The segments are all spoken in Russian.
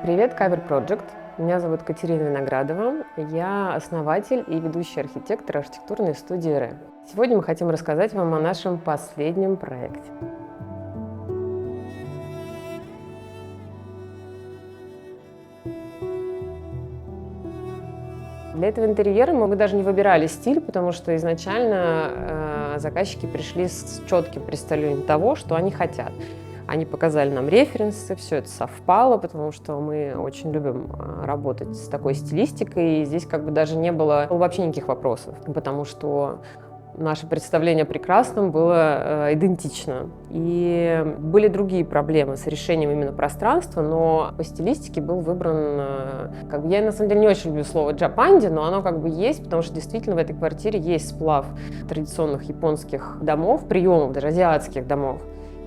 Привет, Cover Project. Меня зовут Катерина Виноградова. Я основатель и ведущий архитектор архитектурной студии РЭ. Сегодня мы хотим рассказать вам о нашем последнем проекте. Для этого интерьера мы даже не выбирали стиль, потому что изначально заказчики пришли с четким представлением того, что они хотят. Они показали нам референсы, все это совпало, потому что мы очень любим работать с такой стилистикой, и здесь как бы даже не было вообще никаких вопросов, потому что наше представление о прекрасном было идентично. И были другие проблемы с решением именно пространства, но по стилистике был выбран... я на самом деле не очень люблю слово «джапанди», но оно как бы есть, потому что действительно в этой квартире есть сплав традиционных японских домов, приемов, даже азиатских домов,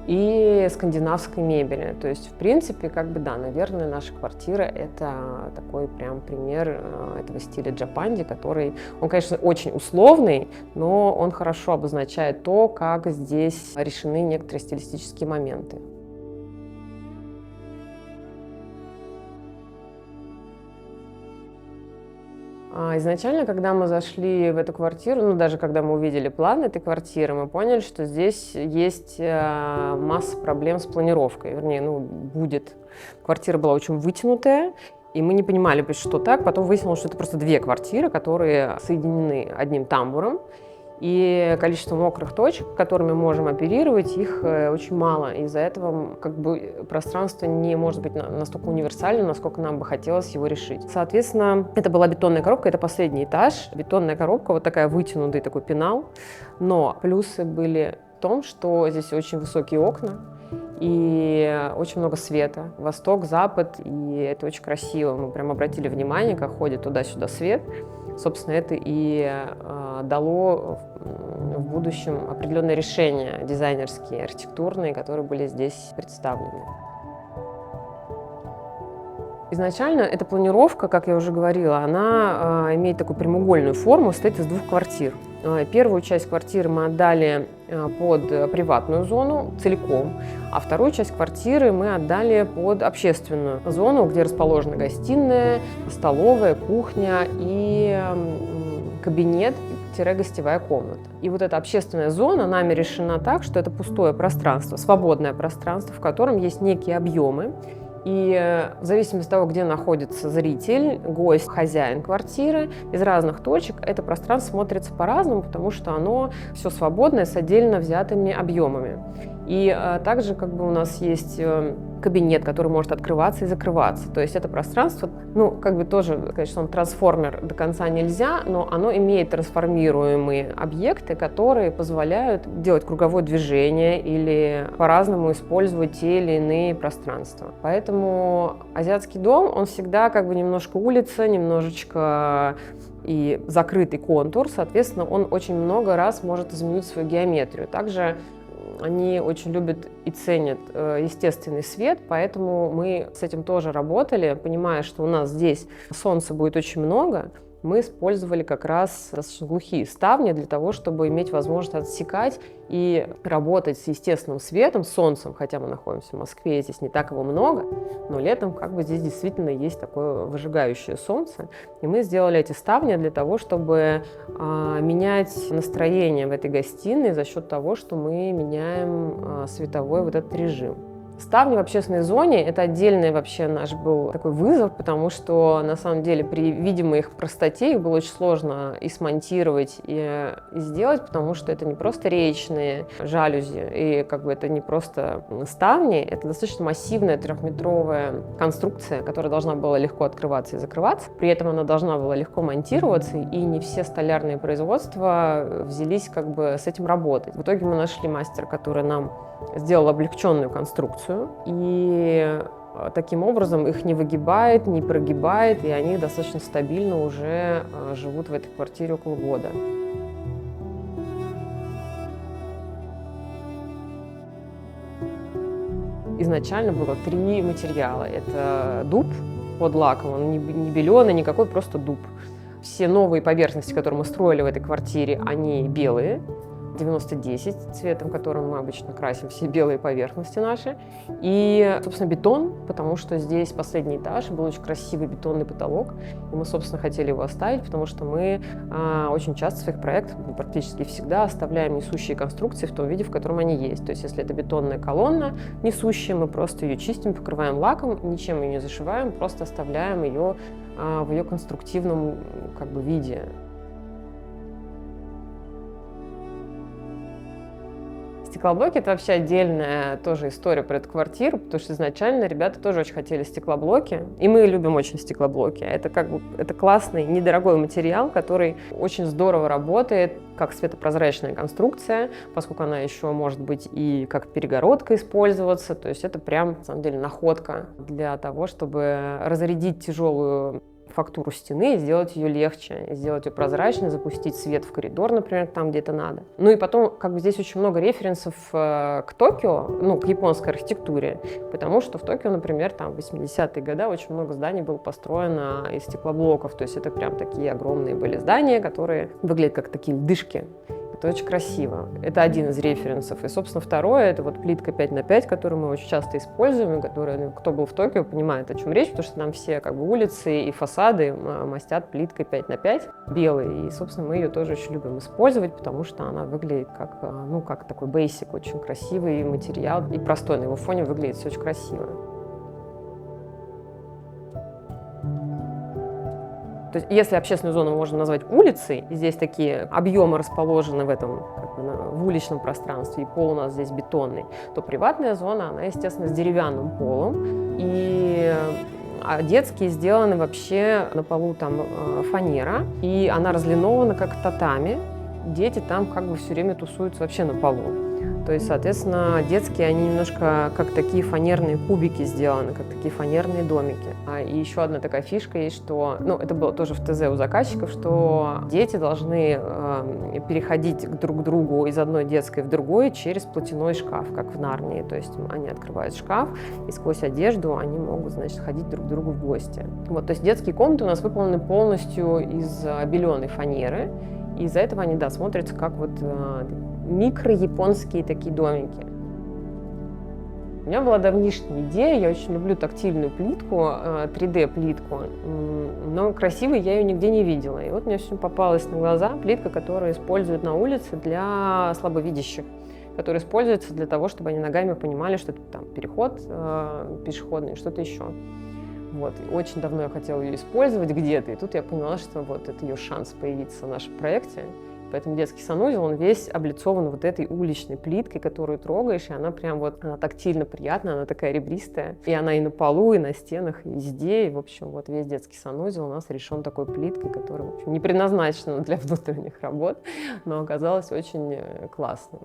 и скандинавской мебели. То есть, в принципе, наверное, наша квартира — это такой прям пример этого стиля джапанди, который, он, конечно, очень условный, но он хорошо обозначает то, как здесь решены некоторые стилистические моменты. Изначально, когда мы зашли в эту квартиру, даже когда мы увидели план этой квартиры, мы поняли, что здесь есть масса проблем с планировкой. Будет. Квартира была очень вытянутая, и мы не понимали, что так. Потом выяснилось, что это просто две квартиры, которые соединены одним тамбуром. И количество мокрых точек, которыми мы можем оперировать, их очень мало. Из-за этого пространство не может быть настолько универсальным, насколько нам бы хотелось его решить. Соответственно, это была бетонная коробка, это последний этаж. Бетонная коробка, вот такая вытянутый такой пенал. Но плюсы были в том, что здесь очень высокие окна и очень много света. Восток, запад, и это очень красиво. Мы прям обратили внимание, как ходит туда-сюда свет. Собственно, это и дало в будущем определенные решения дизайнерские, архитектурные, которые были здесь представлены. Изначально эта планировка, как я уже говорила, она имеет такую прямоугольную форму, состоит из двух квартир. Первую часть квартиры мы отдали под приватную зону целиком, а вторую часть квартиры мы отдали под общественную зону, где расположена гостиная, столовая, кухня и кабинет-гостевая комната. И вот эта общественная зона нами решена так, что это пустое пространство, свободное пространство, в котором есть некие объемы. И в зависимости от того, где находится зритель, гость, хозяин квартиры, из разных точек это пространство смотрится по-разному, потому что оно все свободное с отдельно взятыми объемами. И также у нас есть кабинет, который может открываться и закрываться. То есть это пространство, тоже, конечно, он трансформер до конца нельзя, но оно имеет трансформируемые объекты, которые позволяют делать круговое движение или по-разному использовать те или иные пространства. Поэтому азиатский дом, он всегда немножко улица, немножечко и закрытый контур, соответственно, он очень много раз может изменить свою геометрию. Также они очень любят и ценят естественный свет, поэтому мы с этим тоже работали, понимая, что у нас здесь солнца будет очень много. Мы использовали как раз достаточно глухие ставни для того, чтобы иметь возможность отсекать и работать с естественным светом, с солнцем, хотя мы находимся в Москве, здесь не так его много, но летом здесь действительно есть такое выжигающее солнце. И мы сделали эти ставни для того, чтобы менять настроение в этой гостиной за счет того, что мы меняем световой этот режим. Ставни в общественной зоне – это отдельный вообще наш был такой вызов, потому что на самом деле при видимой их простоте их было очень сложно и смонтировать, и сделать, потому что это не просто речные жалюзи, и это не просто ставни, это достаточно массивная трехметровая конструкция, которая должна была легко открываться и закрываться, при этом она должна была легко монтироваться, и не все столярные производства взялись с этим работать. В итоге мы нашли мастера, который нам сделал облегченную конструкцию, и таким образом их не выгибает, не прогибает, и они достаточно стабильно уже живут в этой квартире около года. Изначально было 3 материала. Это дуб под лаком, он не беленый никакой, просто дуб. Все новые поверхности, которые мы строили в этой квартире, они белые. 9010 цветом, которым мы обычно красим все белые поверхности наши. И, собственно, бетон, потому что здесь последний этаж, был очень красивый бетонный потолок. И мы, собственно, хотели его оставить, потому что мы очень часто в своих проектах, практически всегда, оставляем несущие конструкции в том виде, в котором они есть. То есть, если это бетонная колонна несущая, мы просто ее чистим, покрываем лаком, ничем ее не зашиваем, просто оставляем ее в ее конструктивном виде. Стеклоблоки — это вообще отдельная тоже история про эту квартиру, потому что изначально ребята тоже очень хотели стеклоблоки, и мы любим очень стеклоблоки. Это классный, недорогой материал, который очень здорово работает как светопрозрачная конструкция, поскольку она еще может быть и как перегородка использоваться, то есть это прям, на самом деле, находка для того, чтобы разрядить тяжелую фактуру стены и сделать ее легче, сделать ее прозрачной, запустить свет в коридор, например, там, где это надо. Ну и потом, здесь очень много референсов к Токио, к японской архитектуре, потому что в Токио, например, там в 80-е годы очень много зданий было построено из стеклоблоков, то есть это прям такие огромные были здания, которые выглядят как такие льдышки. Это очень красиво. Это один из референсов. И, собственно, второе — это плитка 5х5, которую мы очень часто используем, и которая, кто был в Токио, понимает, о чем речь, потому что там все улицы и фасады мастят плиткой 5х5 белой. И, собственно, мы ее тоже очень любим использовать, потому что она выглядит как такой basic, очень красивый материал. И простой, на его фоне выглядит все очень красиво. То есть, если общественную зону можно назвать улицей, и здесь такие объемы расположены в уличном пространстве, и пол у нас здесь бетонный, то приватная зона, она, естественно, с деревянным полом, а детские сделаны вообще на полу там фанера, и она разлинована как татами. Дети там все время тусуются вообще на полу. То есть, соответственно, детские, они немножко как такие фанерные кубики сделаны, как такие фанерные домики. И еще одна такая фишка есть, что, это было тоже в ТЗ у заказчиков, что дети должны переходить друг к другу из одной детской в другую через платяной шкаф, как в Нарнии. То есть они открывают шкаф, и сквозь одежду они могут, ходить друг к другу в гости. То есть детские комнаты у нас выполнены полностью из беленой фанеры, и из-за этого они, смотрятся как микро-японские такие домики. У меня была давнишняя идея, я очень люблю тактильную плитку, 3D-плитку, но красивой я ее нигде не видела. И мне сегодня попалась на глаза плитка, которую используют на улице для слабовидящих, которая используется для того, чтобы они ногами понимали, что это там переход пешеходный, что-то еще. Очень давно я хотела ее использовать где-то, и тут я поняла, что это ее шанс появиться в нашем проекте. Поэтому детский санузел, он весь облицован этой уличной плиткой, которую трогаешь, и она прям она тактильно приятная, она такая ребристая. И она и на полу, и на стенах, и везде. И, в общем, весь детский санузел у нас решен такой плиткой, которая, в общем, не предназначена для внутренних работ, но оказалась очень классной.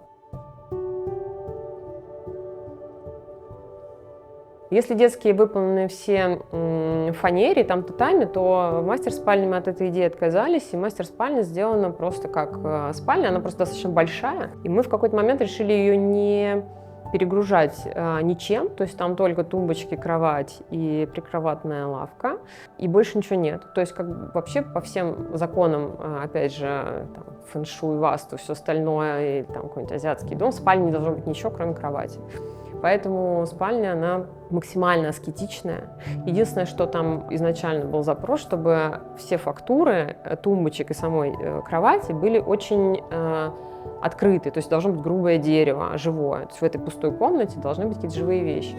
Если детские выполнены все в фанере, там татами, то в мастер-спальне мы от этой идеи отказались, и мастер-спальня сделана просто как спальня, она просто достаточно большая, и мы в какой-то момент решили ее не перегружать ничем, то есть там только тумбочки, кровать и прикроватная лавка, и больше ничего нет. То есть вообще по всем законам, опять же, фэн-шуй, васту, все остальное, и какой-нибудь азиатский дом, в спальне не должно быть ничего, кроме кровати. Поэтому спальня, она максимально аскетичная. Единственное, что там изначально был запрос, чтобы все фактуры тумбочек и самой кровати были очень открыты. То есть должно быть грубое дерево, живое. То есть в этой пустой комнате должны быть какие-то живые вещи.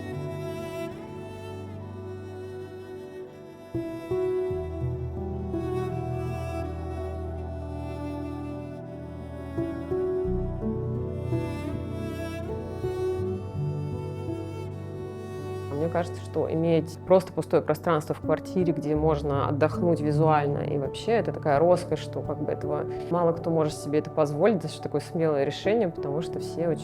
Мне кажется, что иметь просто пустое пространство в квартире, где можно отдохнуть визуально, и вообще это такая роскошь, что этого мало кто может себе это позволить, это такое смелое решение, потому что все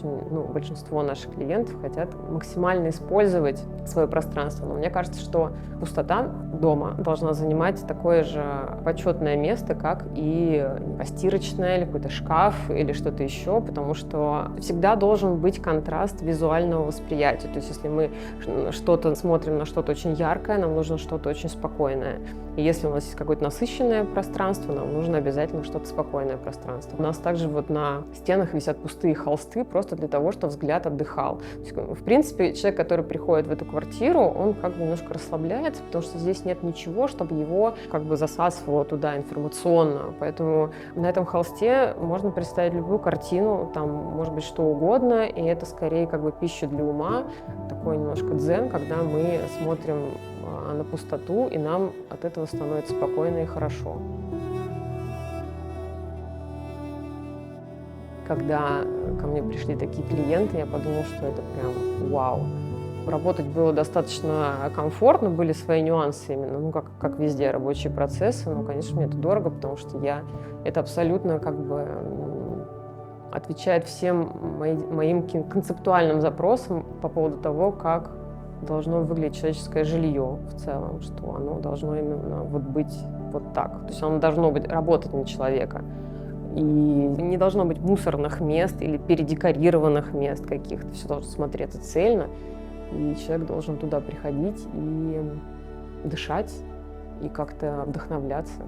большинство наших клиентов хотят максимально использовать свое пространство. Но мне кажется, что пустота дома должна занимать такое же почетное место, как и постирочная, или какой-то шкаф, или что-то еще, потому что всегда должен быть контраст визуального восприятия. То есть если мы что-то что-то смотрим на что-то очень яркое, нам нужно что-то очень спокойное. И если у нас есть какое-то насыщенное пространство, нам нужно обязательно что-то спокойное пространство. У нас также вот на стенах висят пустые холсты просто для того, чтобы взгляд отдыхал. То есть, в принципе, человек, который приходит в эту квартиру, он как бы немножко расслабляется, потому что здесь нет ничего, чтобы его как бы засасывало туда информационно. Поэтому на этом холсте можно представить любую картину, там может быть что угодно, и это скорее как бы пища для ума, такой немножко дзен, когда мы смотрим на пустоту, и нам от этого становится спокойно и хорошо. Когда ко мне пришли такие клиенты, я подумала, что это прям вау. Работать было достаточно комфортно, были свои нюансы именно, ну, как везде, рабочие процессы. Но, конечно, мне это дорого, потому что это абсолютно как бы отвечает всем моим концептуальным запросам по поводу того, как должно выглядеть человеческое жилье в целом, что оно должно именно вот быть вот так. То есть оно должно работать на человека. И не должно быть мусорных мест или передекорированных мест каких-то. Все должно смотреться цельно. И человек должен туда приходить и дышать, и как-то вдохновляться.